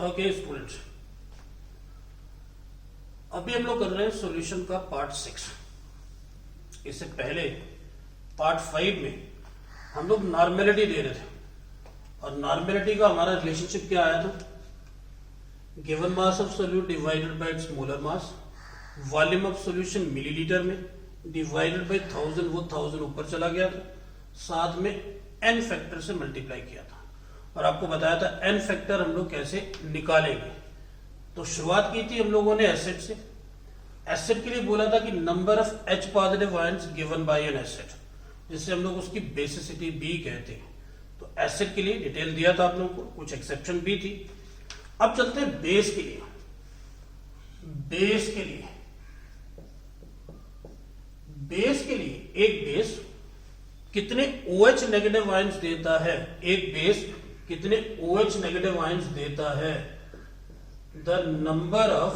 Okay students, अभी हम लोग कर रहे हैं सॉल्यूशन का पार्ट 6। इससे पहले पार्ट 5 में हम लोग नॉर्मेलिटी दे रहे थे और नॉर्मेलिटी का हमारा रिलेशनशिप क्या आया था? Given mass of solute divided by it's molar mass, volume of solution millilitre में डिवाइडेड बाय 1000, वो 1000 ऊपर चला गया था, साथ में n फैक्टर से मल्टीप्लाई किया था और आपको बताया था n फैक्टर हम लोग कैसे निकालेंगे। तो शुरुआत की थी हम लोगों ने एसिड से। एसिड के लिए बोला था कि number of H positive ions given by N acid, जिससे हम लोग उसकी बेसिसिटी B कहते हैं। तो एसिड के लिए डिटेल दिया था आप लोगों को, कुछ एक्सेप्शन भी थी। अब चलते हैं बेस के लिए। बेस के लिए एक बेस कितने OH नेगेटिव आयंस देता है? एक बेस कितने OH नेगेटिव आयंस देता है? The number of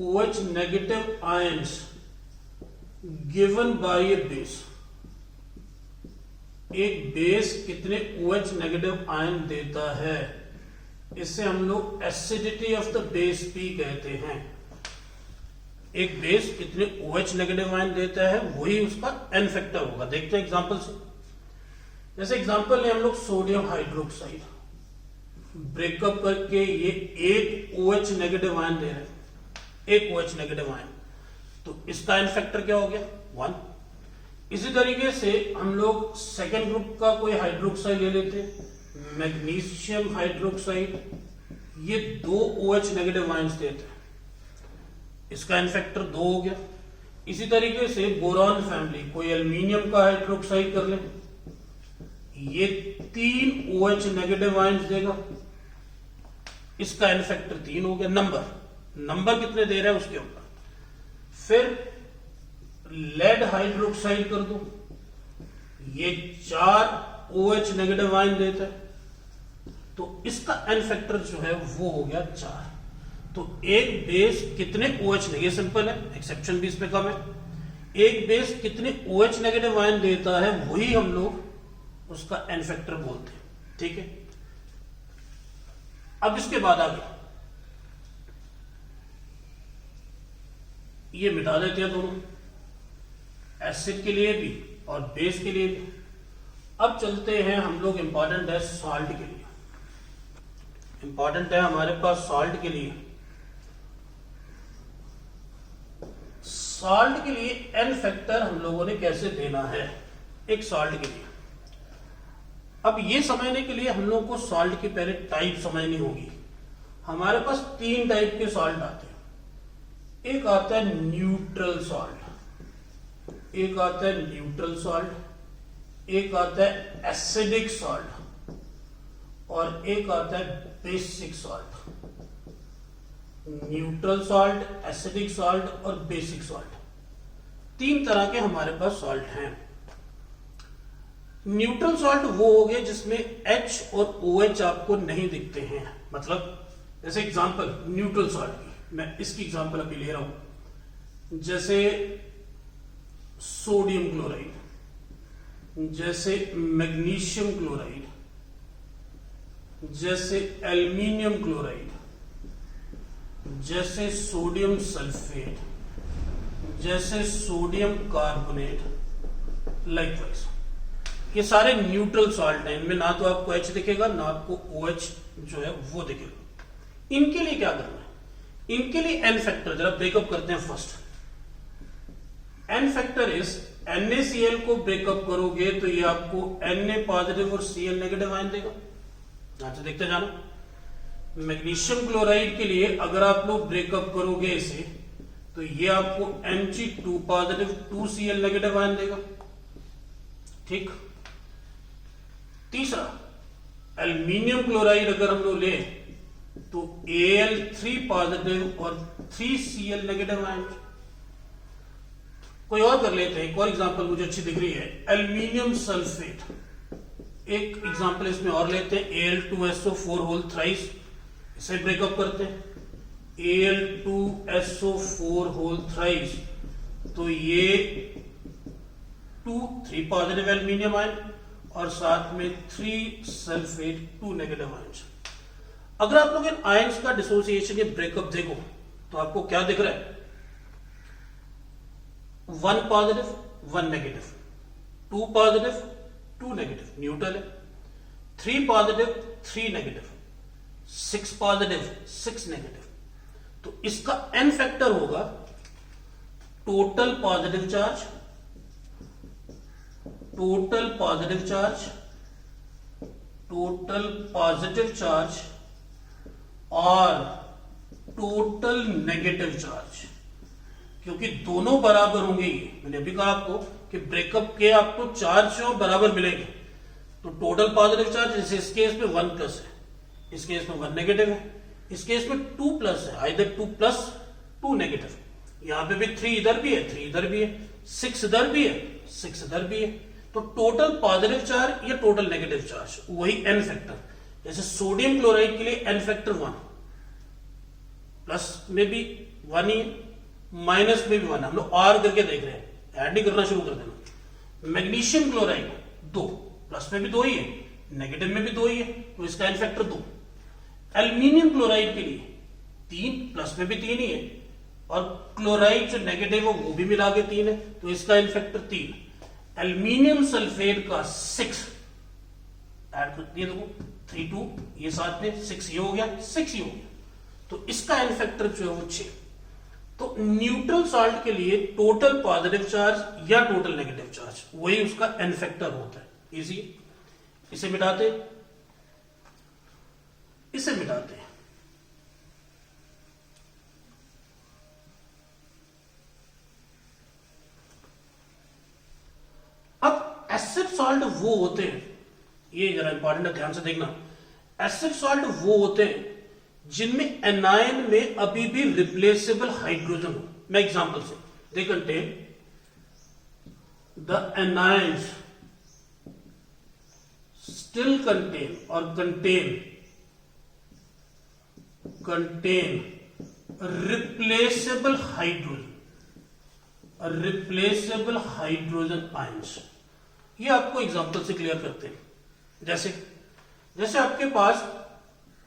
OH negative ions given by A base. एक बेस कितने OH नेगेटिव आयन देता है? इससे हम लोग acidity of the base P कहते हैं। एक बेस कितने OH नेगेटिव आयन देता है, वही उसका n फैक्टर होगा। देखते हैं एग्जांपल से। जैसे एग्जांपल ले हम लोग सोडियम हाइड्रोक्साइड, ब्रेकअप करके ये एक OH नेगेटिव आयन दे रहे हैं, एक OH नेगेटिव आयन, तो इसका n फैक्टर क्या हो गया? 1। इसी तरीके से हम लोग सेकेंड ग्रुप का कोई हाइड्रोक्साइड ले लेते हैं, मैग्नीशियम हाइड्रोक्साइड, ये 2 OH नेगेटिव आयंस देते हैं, इसका n फैक्टर 2 हो गया। इसी तरीके से बोरॉन फैमिली, कोई एल्यूमिनियम का हाइड्रोक्साइड कर ले, ये 3 OH नेगेटिव आयंस देगा, इसका n फैक्टर 3 हो गया। नंबर कितने दे रहे हैं उसके ऊपर। फिर लेड हाइड्रोक्साइड कर दो, ये 4 OH नेगेटिव आयन देता है, तो इसका n फैक्टर जो है वो हो गया 4। तो एक बेस कितने OH, ये सिंपल है, एक्सेप्शन भी इसमें कम है। एक बेस कितने OH नेगेटिव आयन देता है, वही हम लोग उसका n फैक्टर बोलते हैं। ठीक है, अब इसके बाद आगे ये मिटा देते हैं दोनों, एसिड के लिए भी और बेस के लिए भी। अब चलते हैं हम लोग, इंपॉर्टेंट है सॉल्ट के लिए। इंपॉर्टेंट है हमारे पास सॉल्ट के लिए। सॉल्ट के लिए n फैक्टर हम लोगों ने कैसे देना है एक सॉल्ट के लिए। अब ये समझने के लिए हम लोगों को सॉल्ट की पहले टाइप समझनी होगी। हमारे पास 3 टाइप के सॉल्ट आते हैं। एक आता है न्यूट्रल सॉल्ट, एक आता है न्यूट्रल सॉल्ट, एक आता है एसिडिक सॉल्ट और एक आता है basic salt. Neutral salt, acidic salt और बेसिक सॉल्ट, 3 तरह के हमारे पास सॉल्ट हैं। न्यूट्रल सॉल्ट वो हो गए जिसमें H और OH आपको नहीं दिखते हैं। मतलब जैसे एग्जांपल न्यूट्रल सॉल्ट की, मैं इसकी एग्जांपल अभी ले रहा हूं, जैसे सोडियम क्लोराइड, जैसे मैग्नीशियम क्लोराइड, जैसे एल्युमिनियम क्लोराइड, जैसे सोडियम सल्फेट, जैसे सोडियम कार्बोनेट। लाइकवाइज ये सारे न्यूट्रल सॉल्ट हैं। इनमें ना तो आपको H दिखेगा, ना आपको OH जो है वो दिखेगा। इनके लिए क्या करना है? इनके लिए n फैक्टर, जरा ब्रेकअप करते हैं first. n factor is NaCl को ब्रेकअप करोगे तो ये आपको Na पॉजिटिव और Cl नेगेटिव आयन देगा। अच्छा देखते जाना। मैग्नीशियम क्लोराइड के लिए अगर आप लोग ब्रेकअप करोगे इसे, तो ये आपको Mg2 positive 2Cl negative ion देगा। ठीक। तीसरा, एल्युमिनियम क्लोराइड अगर हम लोग ले तो Al3 पॉजिटिव और 3Cl नेगेटिव आयन। कोई और कर लेते हैं, एक और एग्जांपल मुझे अच्छी दिख रही है, एल्युमिनियम सल्फेट। एक एग्जांपल इसमें और लेते हैं, Al2SO4 होल थ्राइस, इसे ब्रेकअप करते हैं, Al2SO4 होल थ्राइस, तो ये 3 पॉजिटिव एल्युमिनियम आयन और साथ में 3 सल्फेट 2 नेगेटिव आयन। अगर आप लोग इन आयंस का डिसोसिएशन या ब्रेकअप देखो तो आपको क्या दिख रहा है, 1 positive 1 negative, 2 positive 2 negative, neutral है, 3 पॉजिटिव 3 नेगेटिव, 6 पॉजिटिव 6 नेगेटिव। तो इसका n फैक्टर होगा total positive charge, total positive charge, total positive charge और टोटल नेगेटिव चार्ज, क्योंकि दोनों बराबर होंगे। ये मैंने अभी कहा आपको कि ब्रेकअप के आपको चार्ज जो बराबर मिलेंगे, तो टोटल पॉजिटिव चार्ज इस केस में 1 प्लस है, इस केस में 1 नेगेटिव है, इस केस में 2 प्लस है, आइदर 2 प्लस 2 नेगेटिव। यहां पे भी 3 इधर भी है, 3 इधर भी है, 6 इधर भी है, 6 इधर भी है। तो टोटल पॉजिटिव चार्ज या टोटल नेगेटिव चार्ज वही n फैक्टर। जैसे सोडियम क्लोराइड के लिए n फैक्टर 1, प्लस में भी 1 ही है, माइनस में भी 1। हम लोग R करके देख रहे हैं, ऐड नहीं करना शुरू कर देना। मैग्नीशियम क्लोराइड 2, प्लस में भी 2 ही है, नेगेटिव में भी 2 ही है, तो इसका n फैक्टर 2। एल्यूमिनियम क्लोराइड के लिए 3, प्लस में भी 3 ही है, और क्लोराइड जो नेगेटिव है वो भी मिला के 3 है, तो इसका n फैक्टर 3। एल्यूमिनियम सल्फेट का 6 ऐड कर दिया, देखो 3 2 ये साथ में 6 ये हो गया, 6 ये हो गया, तो इसका n फैक्टर जो है वो 6। तो न्यूट्रल सॉल्ट के लिए टोटल पॉजिटिव चार्ज या टोटल नेगेटिव चार्ज वही उसका n फैक्टर होता है। इजी, इसे मिटाते, इसे मिटाते हैं। अब एसिड सॉल्ट वो होते हैं, ये जरा इंपॉर्टेंट है, ध्यान से देखना। एसिड सॉल्ट वो होते हैं जिनमें एनायन में अभी भी रिप्लेसेबल हाइड्रोजन हो। मैं एग्जांपल से, they contain the anions still contain और contain replaceable hydrogen ions। ये आपको एग्जांपल से क्लियर करते हैं। जैसे आपके पास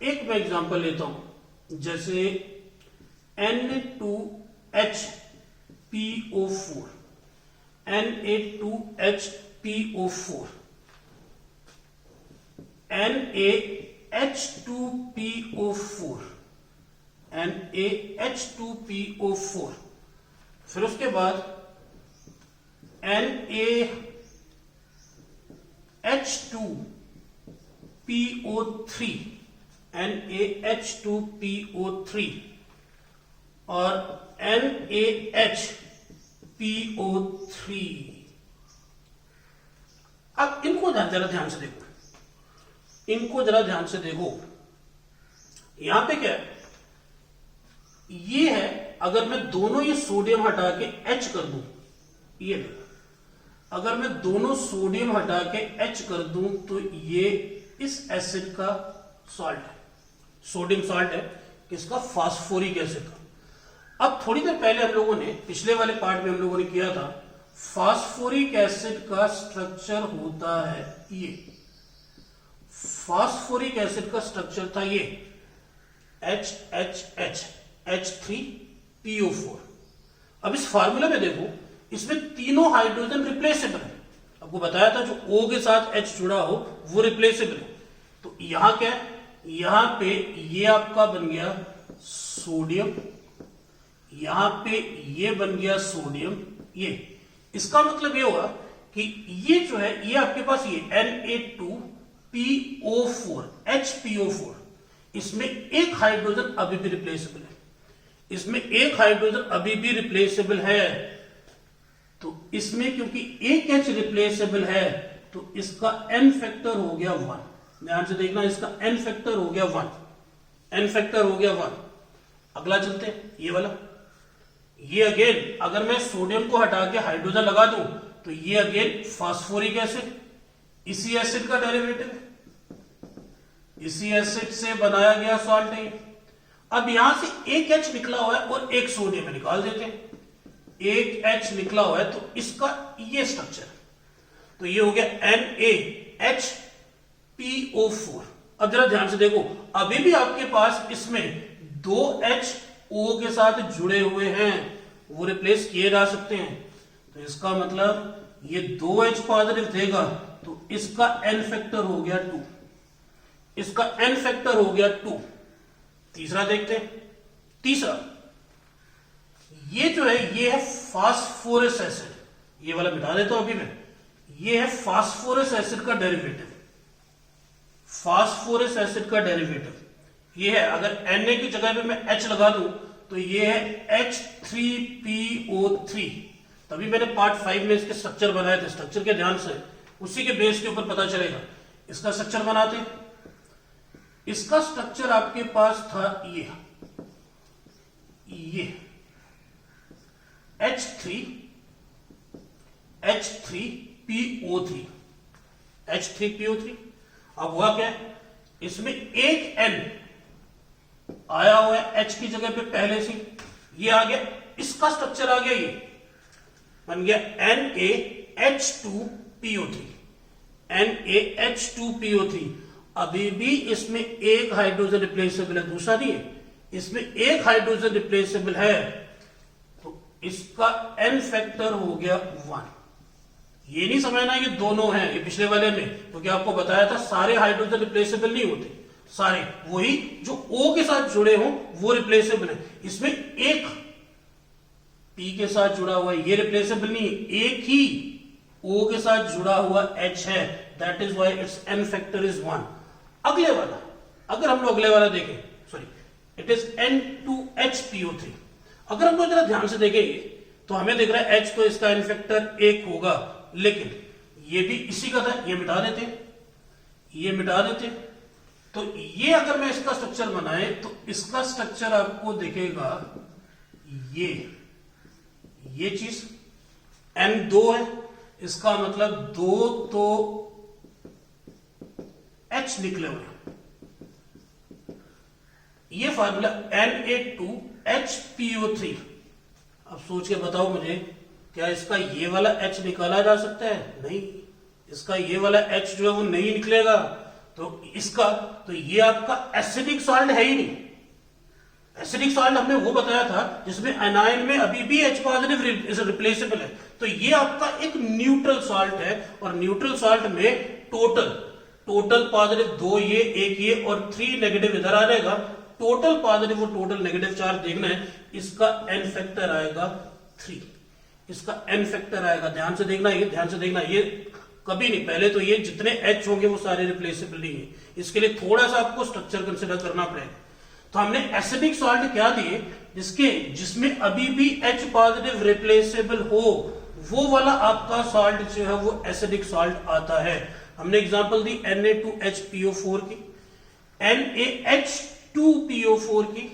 एक मैं एग्जांपल लेता हूं, जैसे Na2HPO4, Na2HPO4, NaH2PO4, NaH2PO4, फिर उसके बाद NaH2PO3, NaH2PO3 और NaHPO3। अब इनको जरा ध्यान से देखो, इनको जरा ध्यान से देखो। यहां पे क्या है, ये है, अगर मैं दोनों ये सोडियम हटा के H कर दूं, ये अगर मैं दोनों सोडियम हटा के H कर दूं तो ये इस एसिड का सॉल्ट है, सोडियम सॉल्ट है, किसका, फास्फोरिक एसिड का। अब थोड़ी देर पहले हम लोगों ने, पिछले वाले पार्ट में हम लोगों ने किया था, फास्फोरिक एसिड का स्ट्रक्चर होता है ये, फास्फोरिक एसिड का स्ट्रक्चर था ये HHH H3PO4। अब इस फार्मूला में देखो, इसमें तीनों हाइड्रोजन रिप्लेसेबल है। आपको बताया था जो O के साथ H जुड़ा हो वो रिप्लेसेबल है। तो यहां क्या है, यहां पे ये आपका बन गया सोडियम, यहां पे ये बन गया सोडियम, ये इसका मतलब ये होगा कि ये जो है, ये आपके पास ये Na2PO4 HPO4, इसमें एक हाइड्रोजन अभी भी रिप्लेसेबल है, इसमें एक हाइड्रोजन अभी भी रिप्लेसेबल है। तो इसमें क्योंकि एक H रिप्लेसेबल है तो इसका n फैक्टर हो गया 1। ध्यान से देखना, इसका n फैक्टर हो गया 1, n फैक्टर हो गया 1। अगला चलते हैं, ये वाला, ये अगेन अगर मैं सोडियम को हटा के हाइड्रोजन लगा दूं तो ये अगेन फास्फोरिक एसिड, इसी एसिड का डेरिवेटिव है, इसी एसिड से बनाया गया सॉल्ट है। अब यहां से एक H निकला हुआ है और एक सोडियम निकाल देते हैं, एक H निकला हुआ है तो इसका ये स्ट्रक्चर, तो ये हो गया NaHPO4। अब जरा ध्यान से देखो, अभी भी आपके पास इसमें 2 H O के साथ जुड़े हुए हैं, वो रिप्लेस किए जा सकते हैं। तो इसका मतलब ये 2H पॉजिटिव देगा तो इसका n फैक्टर हो गया 2, इसका n फैक्टर हो गया 2। तीसरा देखते हैं। तीसरा ये जो है ये है फास्फोरस एसिड, ये वाला मिटा देता हूं अभी मैं। ये है फास्फोरस एसिड का डेरिवेटिव, फास्फोरस एसिड का डेरिवेटिव ये है। अगर Na की जगह पे मैं H लगा दूं तो ये है H3PO3। तभी मैंने पार्ट 5 में इसके स्ट्रक्चर बनाए थे, स्ट्रक्चर के ध्यान से उसी के बेस के ऊपर पता चलेगा। इसका स्ट्रक्चर बनाते, इसका स्ट्रक्चर आपके पास था ये H3PO3, H3PO3। अब हुआ क्या, इसमें एक N आया हुआ है H की जगह पे पहले से, ये आ गया, इसका स्ट्रक्चर आ गया, ये बन गया NaH2PO3, NaH2PO3। अभी भी इसमें एक हाइड्रोजन रिप्लेसेबल है, दूसरा नहीं है, इसमें एक हाइड्रोजन रिप्लेसेबल है, तो इसका n फैक्टर हो गया 1। ये नहीं समझना ये दोनों हैं, ये पिछले वाले में क्योंकि आपको बताया था सारे हाइड्रोजन रिप्लेसेबल नहीं होते, सारे वही जो O के साथ जुड़े हों वो रिप्लेसेबल है। इसमें एक P के साथ जुड़ा हुआ है, ये रिप्लेसेबल नहीं है, एक ही O के साथ जुड़ा हुआ H है, that is why it's n factor is 1। अगले वाला, अगर हम लोग अगले वाला देखें, सॉरी इट इज N2HPO3। अगर हम लोग जरा ध्यान से देखेंगे तो हमें दिख रहा है H तो इसका n फैक्टर 1 होगा, लेकिन ये भी इसी का था, ये मिटा देते, ये मिटा देते। तो ये अगर मैं इसका स्ट्रक्चर बनाए तो इसका स्ट्रक्चर आपको दिखेगा ये चीज N2 है, इसका मतलब 2 तो H निकले हुए, ये फार्मूला Na2HPO3। अब सोच के बताओ मुझे, क्या इसका ये वाला H निकाला जा सकता है? नहीं, इसका ये वाला H जो है वो नहीं निकलेगा। तो इसका, तो ये आपका एसिडिक सॉल्ट है ही नहीं। एसिडिक सॉल्ट हमने वो बताया था जिसमें एनायन में अभी भी H पॉजिटिव रिप्लेसेबल है, तो ये आपका एक न्यूट्रल सॉल्ट है, और न्यूट्रल सॉल्ट में टोटल पॉजिटिव 2 ये, 1 ये और 3 नेगेटिव इधर आ जाएगा। टोटल पॉजिटिव और टोटल नेगेटिव चार्ज देखना है, इसका n फैक्टर आएगा 3, इसका n फैक्टर आएगा। ध्यान से देखना, ये ध्यान से देखना, ये कभी नहीं, पहले तो ये जितने H होंगे वो सारे रिप्लेसेबल नहीं है, इसके लिए थोड़ा सा आपको स्ट्रक्चर कंसिडर करना पड़ेगा। तो हमने एसिडिक सॉल्ट क्या दिए, जिसमें अभी भी H पॉजिटिव रिप्लेसेबल हो, वो वाला आपका सॉल्ट जो है वो एसिडिक सॉल्ट आता है। हमने एग्जांपल दी Na2HPO4 की, NaH2PO4 की,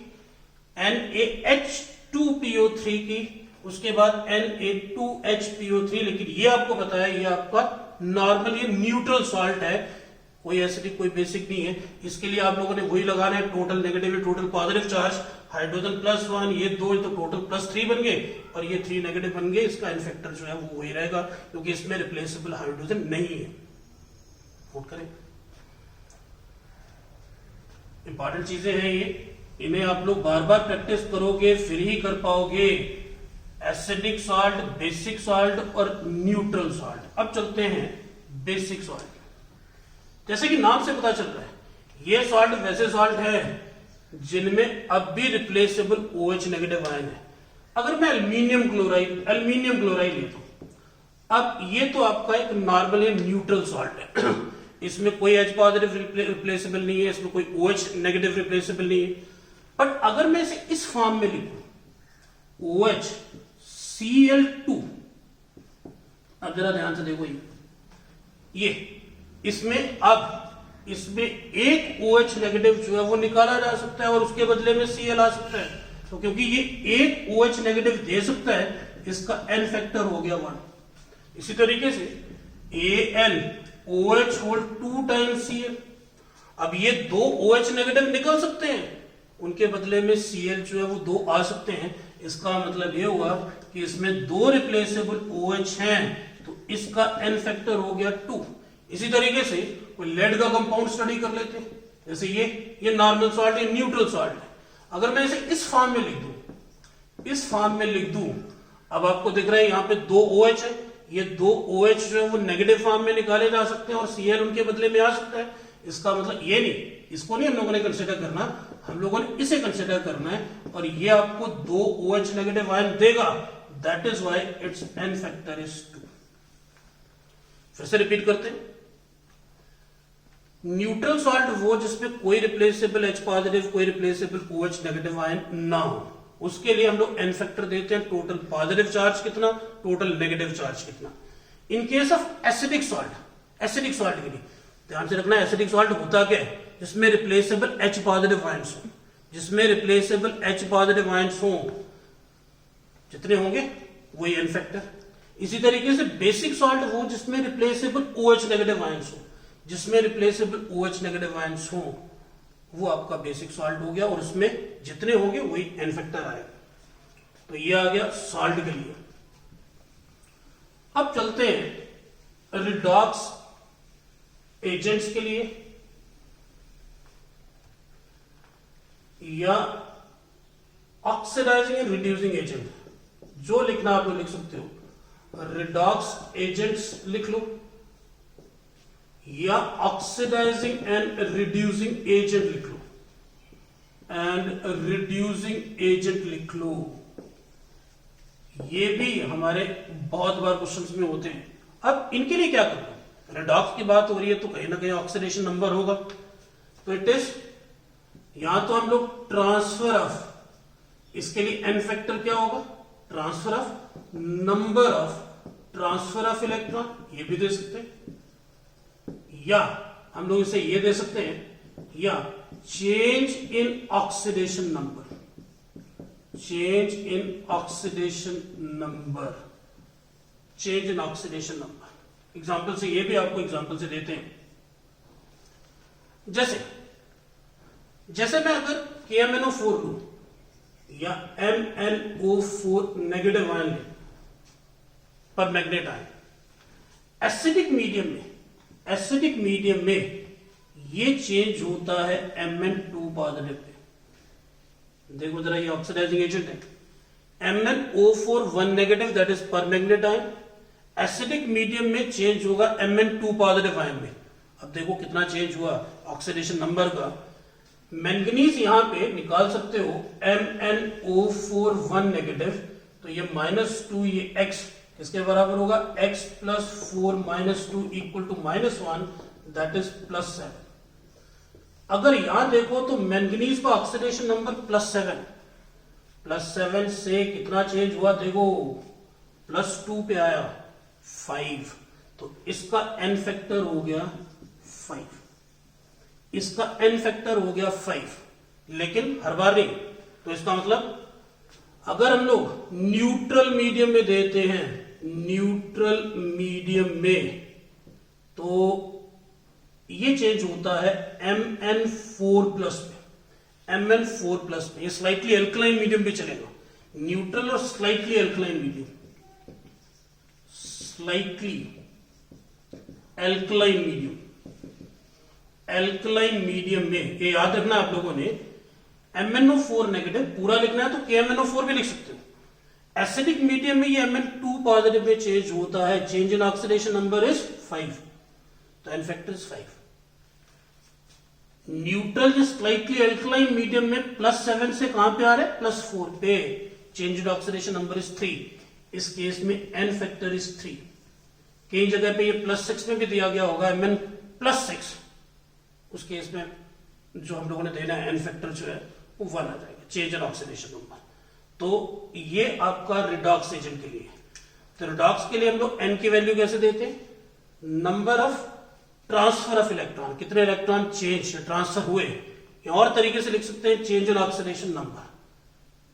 NaH2PO3 की, उसके बाद Na2HPO3। लेकिन ये आपको बताया ये आपका नॉर्मल, ये न्यूट्रल सॉल्ट है, कोई एसिडिक कोई बेसिक नहीं है। इसके लिए आप लोगों ने वही लगाना है, total negative total positive charge, hydrogen +1, ये 2 तो टोटल +3 बन गए, और ये 3 नेगेटिव बन गए। इसका n फैक्टर जो है वो वही रहेगा क्योंकि इसमें रिप्लेसेबल हाइड्रोजन नहीं है। नोट करें, इंपॉर्टेंट चीजें हैं ये, इन्हें आप लोग बार बार प्रैक्टिस करोगे फिर ही कर पाओगे। एसिडिक सॉल्ट, बेसिक सॉल्ट और न्यूट्रल सॉल्ट। अब चलते हैं बेसिक सॉल्ट। जैसे कि नाम से पता चल रहा है, ये सॉल्ट वैसे सॉल्ट है जिनमें अब भी रिप्लेसेबल OH नेगेटिव आयन है। अगर मैं एल्यूमिनियम क्लोराइड लेता हूं, अब ये तो आपका एक नॉर्मल न्यूट्रल सॉल्ट है, इसमें कोई H पॉजिटिव रिप्लेसेबल नहीं है, इसमें कोई OH नेगेटिव रिप्लेसेबल नहीं है। बट अगर मैं इसे इस फॉर्म में लिखूं, OHCl2, अब जरा ध्यान से देखो, ये इसमें एक OH नेगेटिव जो है वो निकाला जा सकता है और उसके बदले में Cl आ सकता है। तो क्योंकि ये एक OH नेगेटिव दे सकता है, इसका n फैक्टर हो गया 1। इसी तरीके से AlOH होल 2 टाइम्स Cl। अब ये 2 OH नेगेटिव निकल सकते हैं, उनके बदले में Cl जो है वो 2 आ सकते हैं। इसका मतलब ये हुआ कि इसमें 2 रिप्लेसेबल OH हैं, तो इसका n फैक्टर हो गया 2। इसी तरीके से कोई लेड का कंपाउंड स्टडी कर लेते हैं, जैसे ये नॉर्मल सॉल्ट है, न्यूट्रल सॉल्ट है। अगर मैं इसे इस फॉर्म में लिख दूं, इस फॉर्म में लिख दूं, अब आपको दिख रहा है यहाँ पे 2 OH है, ये 2 OH जो है वो नेगेटिव फॉर्म में निकाले जा सकते हैं और Cl उनके बदले में आ सकता है। इसका मतलब ये नहीं, इसको नहीं हम लोगों ने कंसिडर करना, हम लोगों ने इसे कंसिडर करना है और ये आपको 2 OH नेगेटिव आयन देगा। That is why it's n factor is 2। फिर से रिपीट करते हैं, न्यूट्रल सॉल्ट वो जिसमें कोई रिप्लेसेबल H पॉजिटिव, कोई रिप्लेसेबल OH नेगेटिव आयन ना हो, उसके लिए हम लोग n फैक्टर देते हैं। टोटल पॉजिटिव चार्ज कितना, टोटल नेगेटिव चार्ज कितना। In case of acidic salt, acidic salt के लिए ध्यान से रखना, एसिडिक सॉल्ट होता क्या है, जिसमें रिप्लेसेबल H पॉजिटिव आयंस हो, जिसमें रिप्लेसेबल H पॉजिटिव आयंस हो, जितने होंगे वही n फैक्टर। इसी तरीके से बेसिक सॉल्ट वो जिसमें रिप्लेसेबल OH नेगेटिव आयंस हो, जिसमें रिप्लेसेबल OH नेगेटिव आयंस हो, वो आपका बेसिक सॉल्ट हो गया और उसमें जितने होंगे वही n फैक्टर आएगा। तो ये आ गया सॉल्ट के लिए। अब चलते हैं रिडॉक्स एजेंट्स के लिए, या ऑक्सीडाइजिंग एंड रिड्यूसिंग एजेंट, जो लिखना आप लोग लिख सकते हो। रिडॉक्स एजेंट्स लिख लो या ऑक्सीडाइजिंग एंड रिड्यूसिंग एजेंट लिख लो, एंड रिड्यूसिंग एजेंट लिख लो। ये भी हमारे बहुत बार क्वेश्चंस में होते हैं। अब इनके लिए क्या करना, रिडॉक्स की बात हो रही है तो कहीं ना कहीं ऑक्सीडेशन नंबर होगा, तो इट इज यहां तो हम लोग ट्रांसफर ऑफ, इसके लिए n फैक्टर क्या होगा, transfer of number of transfer of electron, ये भी दे सकते हैं, या हम लोग इसे ये दे सकते हैं, या change in oxidation number, change in oxidation number, change in oxidation number. Example से, ये भी आपको एग्जाम्पल से देते हैं। जैसे मैं अगर KMnO4 लूं या MnO4 नेगेटिव आयन ले, पर मैग्नेट आयन, एसिडिक मीडियम में ये चेंज होता है Mn2 पॉजिटिव पे। देखो जरा, ये ऑक्सीडाइजिंग एजेंट है, MnO4 1 नेगेटिव, दैट इज पर मैग्नेट आयन। एसिडिक मीडियम में चेंज होगा Mn2 पॉजिटिव आयन में। अब देखो कितना चेंज हुआ ऑक्सीडेशन नंबर का। मैंगनीज यहां पे निकाल सकते हो, MnO4 1 नेगेटिव, तो ये -2, ये X किसके बराबर होगा, X + 4 - 2 = -1, दैट इज +7। अगर यहां देखो तो मैंगनीज का ऑक्सीडेशन नंबर +7, +7 से कितना चेंज हुआ, देखो +2 पे आया 5, तो इसका n फैक्टर हो गया 5, इसका n फैक्टर हो गया 5, लेकिन हर बार नहीं। तो इसका मतलब अगर हम लोग न्यूट्रल मीडियम में देते हैं, न्यूट्रल मीडियम में, तो ये चेंज होता है Mn4+ पे, Mn4+ पे। ये स्लाइटली एल्कलाइन मीडियम भी चलेगा, न्यूट्रल और slightly alkaline medium, slightly alkaline medium, alkaline medium में, ये याद रखना आप लोगों ने। MnO4 नेगेटिव पूरा लिखना है तो KMnO4 भी लिख सकते हो। एसिडिक मीडियम में ये Mn2 पॉजिटिव में चेंज होता है, change in oxidation number is 5, तो n फैक्टर इज 5। न्यूट्रल या स्लाइटली एल्कलाइन मीडियम में +7 से कहां पे आ रहा है, +4 पे, change in oxidation number is 3। इस केस में n फैक्टर इज 3। कई जगह पे ये +6 में भी दिया गया होगा, Mn+6, उस केस में जो हम लोगों ने देना है n फैक्टर जो है वो 1 आ जाएगा, चेंज इन ऑक्सीडेशन नंबर। तो ये आपका रिडॉक्स एजेंट के लिए है। तो रिडॉक्स के लिए हम लोग n की वैल्यू कैसे देते हैं, number of transfer of electron, कितने इलेक्ट्रॉन चेंज या ट्रांसफर हुए, या और तरीके से लिख सकते हैं चेंज इन ऑक्सीडेशन नंबर।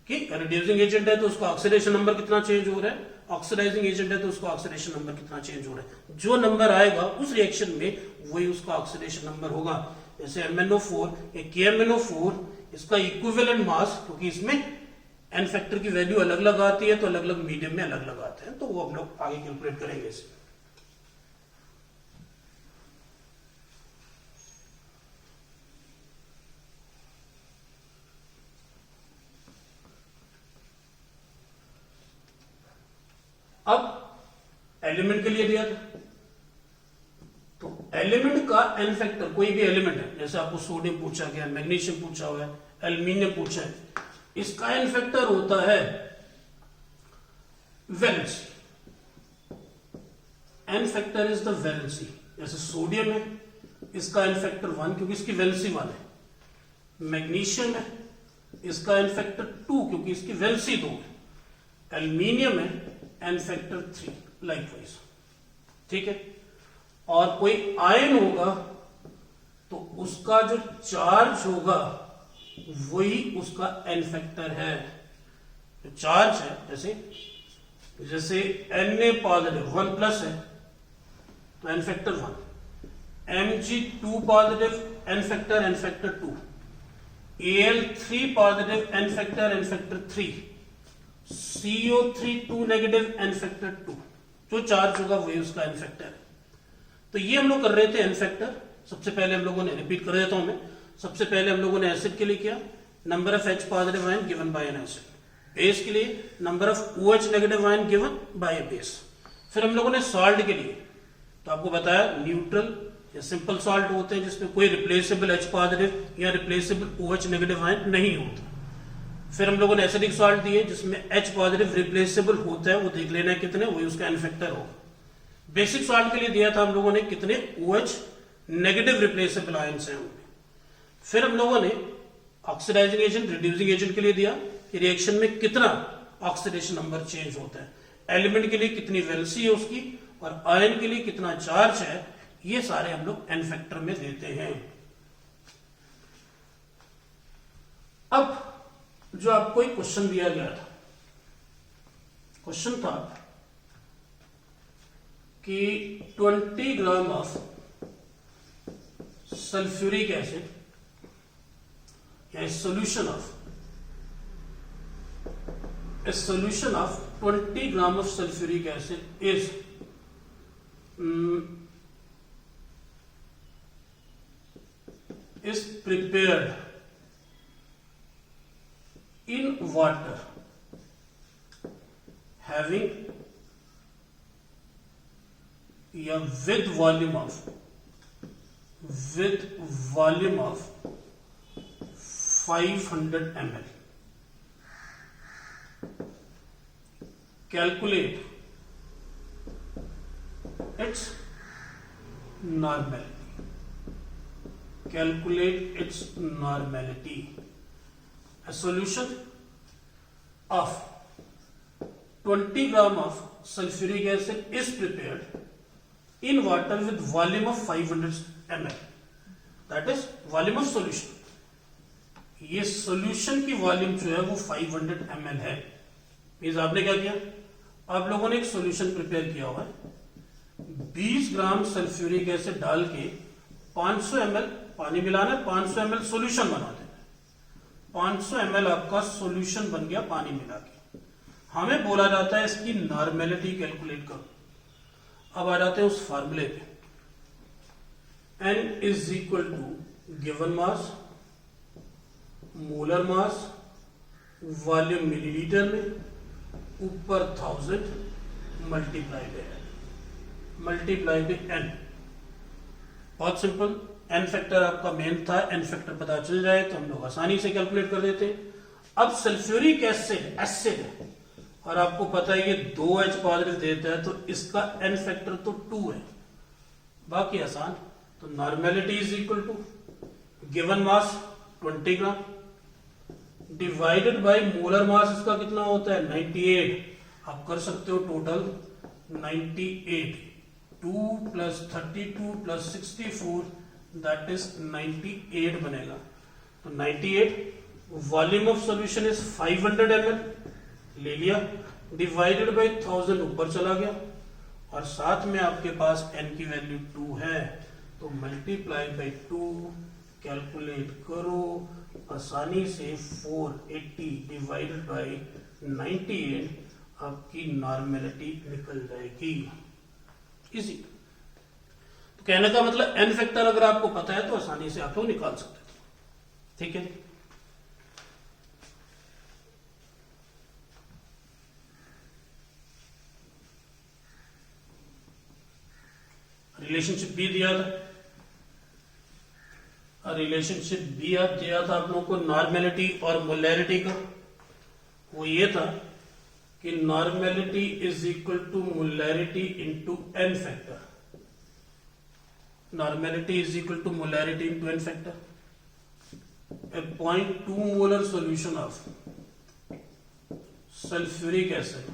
कि रिड्यूसिंग एजेंट है तो उसका ऑक्सीडेशन नंबर कितना चेंज हो रहा है, ऑक्सीडाइजिंग एजेंट है तो उसका ऑक्सीडेशन नंबर कितना चेंज हो रहा है। जो नंबर आएगा उस रिएक्शन में वही उसका ऑक्सीडेशन नंबर होगा। जैसे MnO4 या KMnO4, इसका इक्विवेलेंट मास, क्योंकि इसमें n फैक्टर की वैल्यू अलग अलग आती है तो अलग अलग मीडियम में अलग अलग आते हैं, तो वो हम लोग आगे कैलकुलेट करेंगे इसे। एलिमेंट के लिए दिया था। तो एलिमेंट का एन फैक्टर, कोई भी एलिमेंट है, जैसे आपको सोडियम पूछा गया, मैग्नीशियम पूछा हुआ है, एल्यूमिनियम पूछा है, इसका एन फैक्टर होता है valency. N factor is the valency. जैसे सोडियम है, इसका एन फैक्टर 1 क्योंकि इसकी वैलेंसी 1 है। मैग्नीशियम है, इसका एन फैक्टर 2 क्योंकि इसकी वैलेंसी 2 है। एल्यूमिनियम है, एन फैक्टर 3, लाइकवाइज। ठीक है। और कोई आयन होगा तो उसका जो चार्ज होगा वही उसका एन फैक्टर है। जो चार्ज है, जैसे Na पॉजिटिव 1 प्लस है तो N factor 1, Mg2 positive N factor 2, Al3 positive N factor 3, CO3 2 negative N factor 2। जो चार्ज होगा वही उसका एन फैक्टर है। तो ये हम लोग कर रहे थे एन फैक्टर। सबसे पहले हम लोगों ने, रिपीट कर देता हूं मैं, सबसे पहले हम लोगों ने एसिड के लिए किया, number of H positive ion given by N acid. Base के लिए number of OH negative ion given by A base. फिर हम लोगों ने सॉल्ट के लिए, तो आपको बताया न्यूट्रल या सिंपल सॉल्ट होते हैं जिसमें कोई रिप्लेसेबल H पॉजिटिव या रिप्लेसेबल OH नेगेटिव आयन नहीं होता। फिर हम लोगों ने एसिडिक सॉल्ट दिए जिसमें H पॉजिटिव रिप्लेसेबल होता है, वो देख लेना है कितने, वही उसका एन फैक्टर होगा। बेसिक सॉल्ट के लिए दिया था हम लोगों ने कितने OH नेगेटिव रिप्लेसेबल आयंस हैं उनमें। फिर हम लोगों ने ऑक्सीडाइजिंग एजेंट, रिड्यूसिंग एजेंट के लिए दिया कि रिएक्शन में कितना ऑक्सीडेशन नंबर चेंज होता है। एलिमेंट के लिए कितनी वैलेंसी है उसकी, और आयन के लिए कितना चार्ज है, ये सारे हम लोग एन फैक्टर में देते हैं। अब जो आपको एक क्वेश्चन दिया गया था, क्वेश्चन था कि 20 ग्राम ऑफ सल्फ्यूरिक एसिड या solution of 20 gram of sulfuric acid is prepared in water having या with volume of 500 ml. Calculate its normality. Calculate its normality. A solution of 20 gram of sulfuric acid is prepared in water with volume of 500 ml. That is volume of solution. ये solution की volume जो है वो 500 ml है। Means आपने क्या किया, आप लोगों ने एक सॉल्यूशन प्रिपेयर किया हुआ है, 20 ग्राम सल्फ्यूरिक एसिड डाल के 500 ml पानी मिलाना, 500 ml सॉल्यूशन बना देना। 500 ml आपका सॉल्यूशन बन गया पानी मिला के। हमें बोला जाता है इसकी नॉर्मेलिटी कैलकुलेट करो। अब आ जाते हैं उस फार्मूले पे, N is equal to given mass, molar mass, volume millilitre में, ऊपर 1000 मल्टीप्लाई बाय n। बहुत सिंपल। एन फैक्टर आपका मेन था, एन फैक्टर पता चल जाए तो हम लोग आसानी से कैलकुलेट कर देते हैं। अब सल्फ्यूरिक एसिड है और आपको पता है ये 2H पॉजिटिव देता है, तो इसका एन फैक्टर तो 2 है, बाकी आसान। तो normality is equal to given mass 20 gram divided by molar mass, इसका कितना होता है 98। आप कर सकते हो total 98, 2 plus 32 plus 64 that is 98 बनेगा। तो 98 volume of solution is 500 ml ले लिया, डिवाइडेड बाय 1000 ऊपर चला गया, और साथ में आपके पास n की वैल्यू 2 है, तो मल्टीप्लाई बाय 2 कैलकुलेट करो आसानी से। 480 डिवाइडेड बाय 98 आपकी नॉर्मेलिटी निकल जाएगी। इजी। तो कहने का मतलब एन फैक्टर अगर आपको पता है तो आसानी से आप लोग निकाल सकते थे। ठीक है। रिलेशनशिप बी दिया था, रिलेशनशिप बी दिया था आप लोगों को नॉर्मेलिटी और मोलैरिटी का। वो ये था कि normality is equal to molarity into N factor, normality is equal to molarity into N factor. A 0.2 molar solution of sulfuric acid,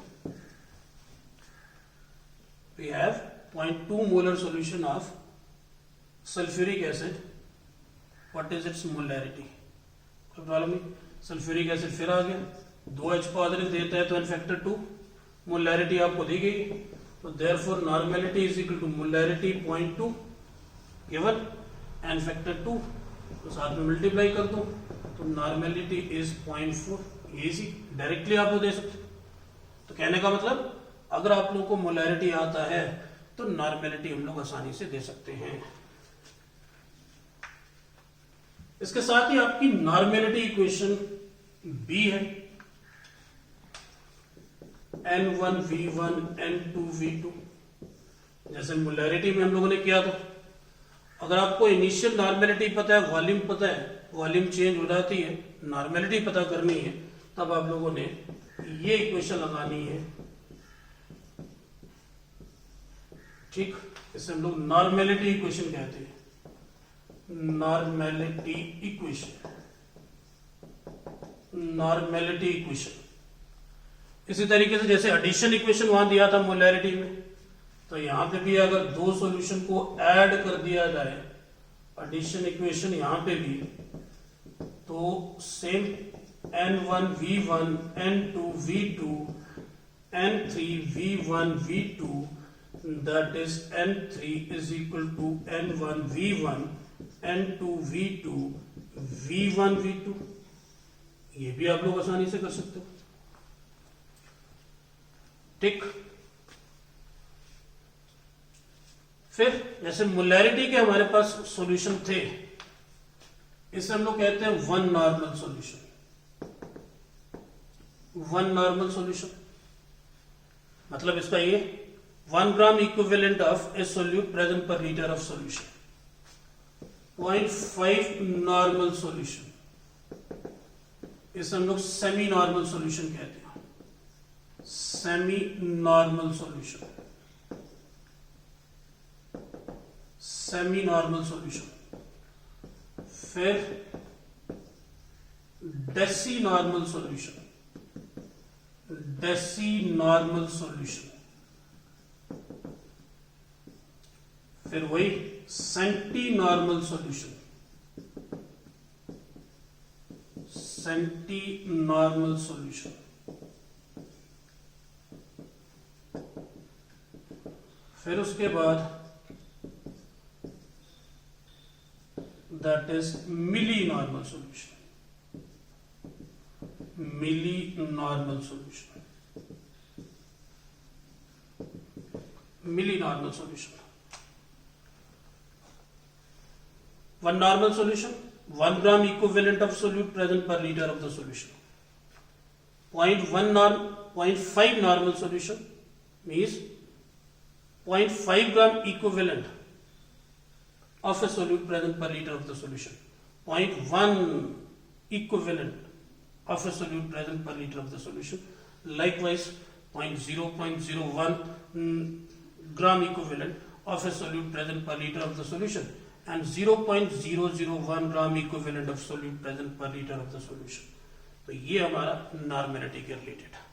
we have 0.2 molar solution of sulfuric acid. What is its molarity? कोई problem नहीं, sulphuric acid फिर आ गया, 2H positive देता है तो N factor 2, molarity आपको दी गई, तो therefore normality is equal to molarity 0.2 given n factor 2, तो साथ में मल्टीप्लाई कर दो तो नॉर्मेलिटी इज 0.4। इजी डायरेक्टली आप लोग दे सकते। तो कहने का मतलब अगर आप लोगों को मोलैरिटी आता है तो नॉर्मेलिटी हम लोग आसानी से दे सकते हैं। इसके साथ ही आपकी नॉर्मेलिटी इक्वेशन बी है, N1V1 N2V2। जैसे मोलैरिटी में हम लोगों ने किया था, अगर आपको इनिशियल नॉर्मेलिटी पता है, वॉल्यूम पता है, वॉल्यूम चेंज हो जाती है, नॉर्मेलिटी पता करनी है, तब आप लोगों ने ये इक्वेशन लगानी है। ठीक, इसे हम लोग नॉर्मेलिटी इक्वेशन कहते हैं, नॉर्मेलिटी इक्वेशन, नॉर्मेलिटी इक्वेशन। इसी तरीके से जैसे एडिशन इक्वेशन वहां दिया था मोलैरिटी में, तो यहां पे भी अगर दो सॉल्यूशन को ऐड कर दिया जाए, एडिशन इक्वेशन यहां पे भी, तो same N1V1 N2V2 N3V1V2, that is N3 is equal to N1V1 N2V2 V1V2। ये भी आप लोग आसानी से कर सकते हो। ठीक, फिर जैसे मोलैरिटी के हमारे पास सॉल्यूशन थे, इसे हम लोग कहते हैं one normal solution. One normal solution मतलब इसका ये 1 gram equivalent of a solute present per litre of solution. 0.5 normal solution, इसे हम लोग सेमी नॉर्मल सॉल्यूशन कहते हैं, semi normal solution, semi normal solution. फिर deci normal solution, deci normal solution. फिर वही centi normal solution, centi normal solution. फिर उसके बाद that is milli normal solution, milli normal solution, milli normal solution। one normal solution, 1 gram equivalent of solute present per liter of the solution। 0.5 normal solution means 0.5 gram equivalent of a solute present per liter of the solution, 0.1 equivalent of a solute present per liter of the solution, likewise 0.01 gram equivalent of a solute present per liter of the solution, and 0.001 gram equivalent of solute present per liter of the solution। तो ये हमारा normality के related है।